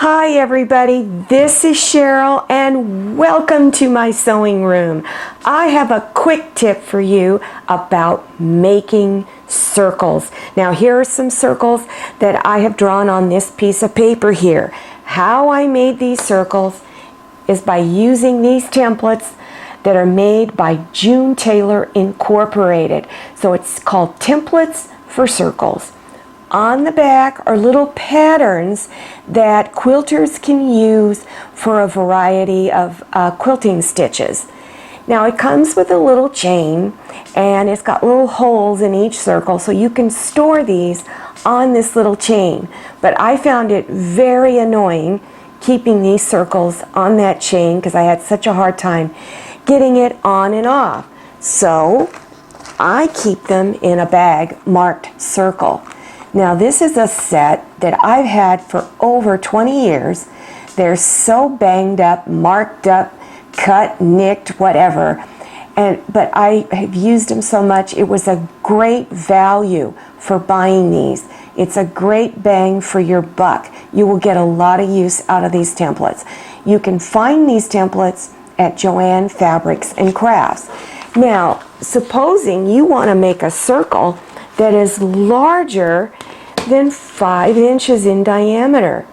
Hi everybody, this is Cheryl and welcome to my sewing room. I have a quick tip for you about making circles. Now here are some circles that I have drawn on this piece of paper here. How I made these circles is by using these templates that are made by June Taylor Incorporated. So it's called Templates for Circles. On the back are little patterns that quilters can use for a variety of quilting stitches. Now it comes with a little chain and it's got little holes in each circle, so you can store these on this little chain. But I found it very annoying keeping these circles on that chain because I had such a hard time getting it on and off. So I keep them in a bag marked circle. Now this is a set that I've had for over 20 years. They're so banged up, marked up, cut, nicked, whatever. But I have used them so much, it was a great value for buying these. It's a great bang for your buck. You will get a lot of use out of these templates. You can find these templates at Joann Fabrics and Crafts. Now, supposing you want to make a circle that is larger than 5 inches in diameter.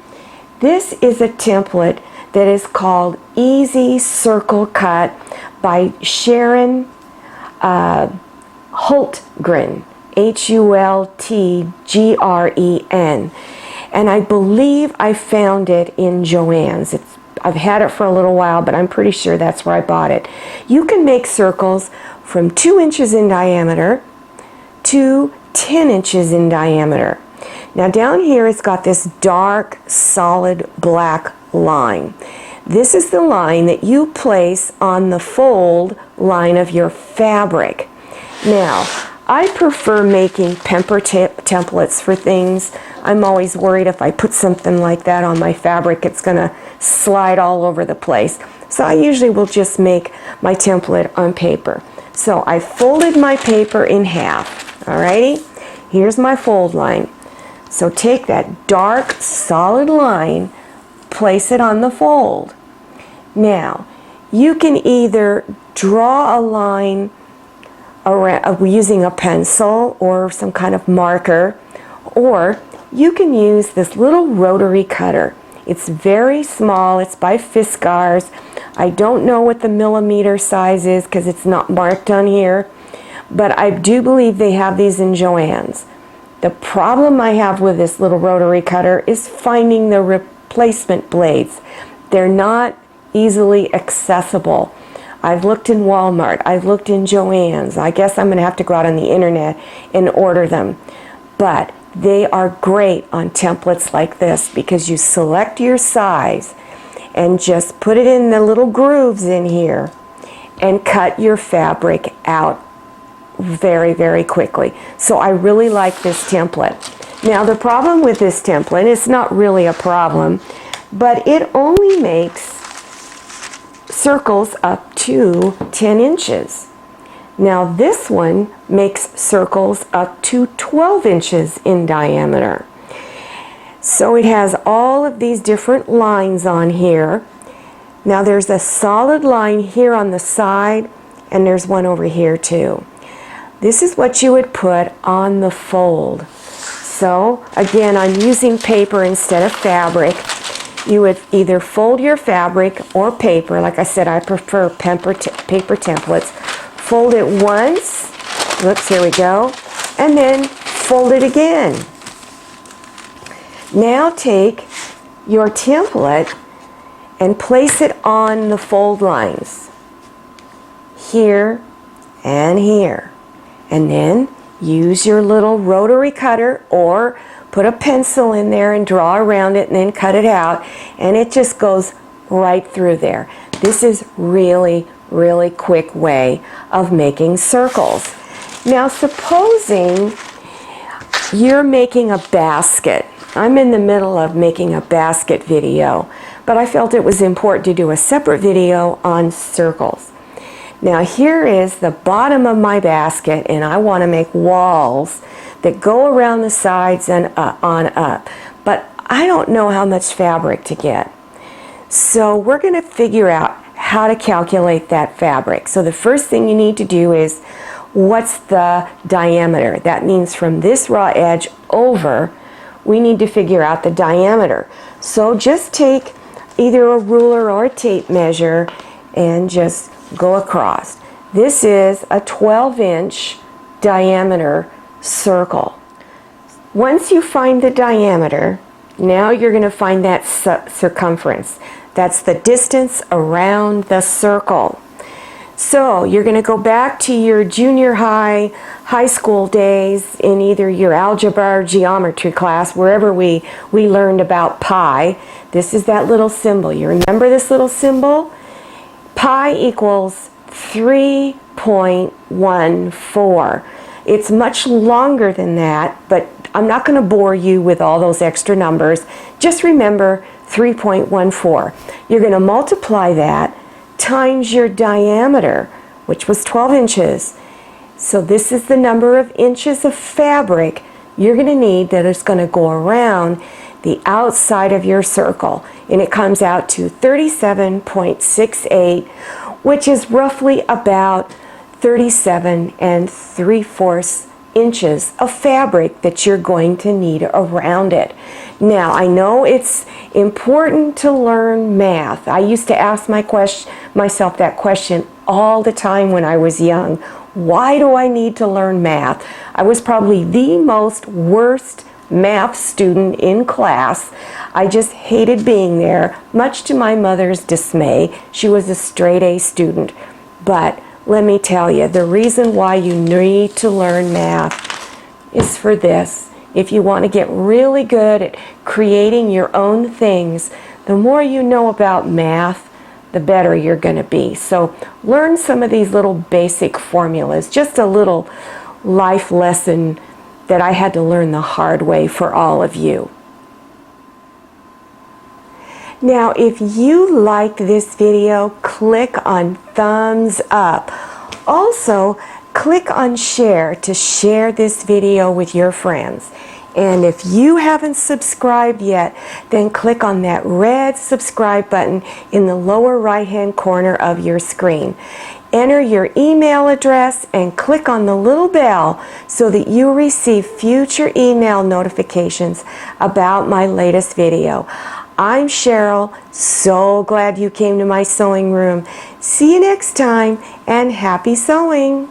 This is a template that is called Easy Circle Cut by Sharon Hultgren, Hultgren. And I believe I found it in Joann's. I've had it for a little while, but I'm pretty sure that's where I bought it. You can make circles from 2 inches in diameter to 10 inches in diameter. Now down here it's got this dark, solid black line. This is the line that you place on the fold line of your fabric. Now, I prefer making pemper templates for things. I'm always worried if I put something like that on my fabric, it's going to slide all over the place. So I usually will just make my template on paper. So I folded my paper in half. Alrighty, here's my fold line. So take that dark, solid line, place it on the fold. Now, you can either draw a line around, using a pencil or some kind of marker, or you can use this little rotary cutter. It's very small, it's by Fiskars. I don't know what the millimeter size is because it's not marked on here, but I do believe they have these in Joann's. The problem I have with this little rotary cutter is finding the replacement blades. They're not easily accessible. I've looked in Walmart, I've looked in Joann's. I guess I'm going to have to go out on the internet and order them. But they are great on templates like this because you select your size and just put it in the little grooves in here and cut your fabric out very, very quickly. So I really like this template. Now the problem with this template, it's not really a problem, but it only makes circles up to 10 inches. Now this one makes circles up to 12 inches in diameter. So it has all of these different lines on here. Now there's a solid line here on the side and there's one over here too. This is what you would put on the fold. So again, I'm using paper instead of fabric. You would either fold your fabric or paper. Like I said, I prefer paper templates. Fold it once. Whoops, here we go. And then fold it again. Now take your template and place it on the fold lines. Here and here. And then use your little rotary cutter or put a pencil in there and draw around it and then cut it out, and it just goes right through there. This is really, really quick way of making circles. Now supposing you're making a basket. I'm in the middle of making a basket video, but I felt it was important to do a separate video on circles. Now here is the bottom of my basket and I want to make walls that go around the sides and on up. But I don't know how much fabric to get. So we're going to figure out how to calculate that fabric. So the first thing you need to do is, what's the diameter? That means from this raw edge over, we need to figure out the diameter. So just take either a ruler or a tape measure and just go across. This is a 12-inch diameter circle. Once you find the diameter, now you're going to find that circumference. That's the distance around the circle. So you're going to go back to your junior high, high school days in either your algebra or geometry class, wherever we learned about pi. This is that little symbol. You remember this little symbol? Pi equals 3.14. It's much longer than that, but I'm not going to bore you with all those extra numbers. Just remember 3.14. You're going to multiply that times your diameter, which was 12 inches. So this is the number of inches of fabric you're going to need that is going to go around the outside of your circle. And it comes out to 37.68, which is roughly about 37 3/4 inches of fabric that you're going to need around it. Now, I know it's important to learn math. I used to ask myself that question all the time when I was young. Why do I need to learn math? I was probably the worst math student in class. I just hated being there, much to my mother's dismay. She was a straight A student. But let me tell you, the reason why you need to learn math is for this. If you want to get really good at creating your own things, the more you know about math, the better you're going to be. So learn some of these little basic formulas, just a little life lesson that I had to learn the hard way for all of you. Now, if you liked this video, click on thumbs up. Also, click on share to share this video with your friends. And if you haven't subscribed yet, then click on that red subscribe button in the lower right-hand corner of your screen. Enter your email address and click on the little bell so that you receive future email notifications about my latest video. I'm Cheryl. So glad you came to my sewing room. See you next time, and happy sewing!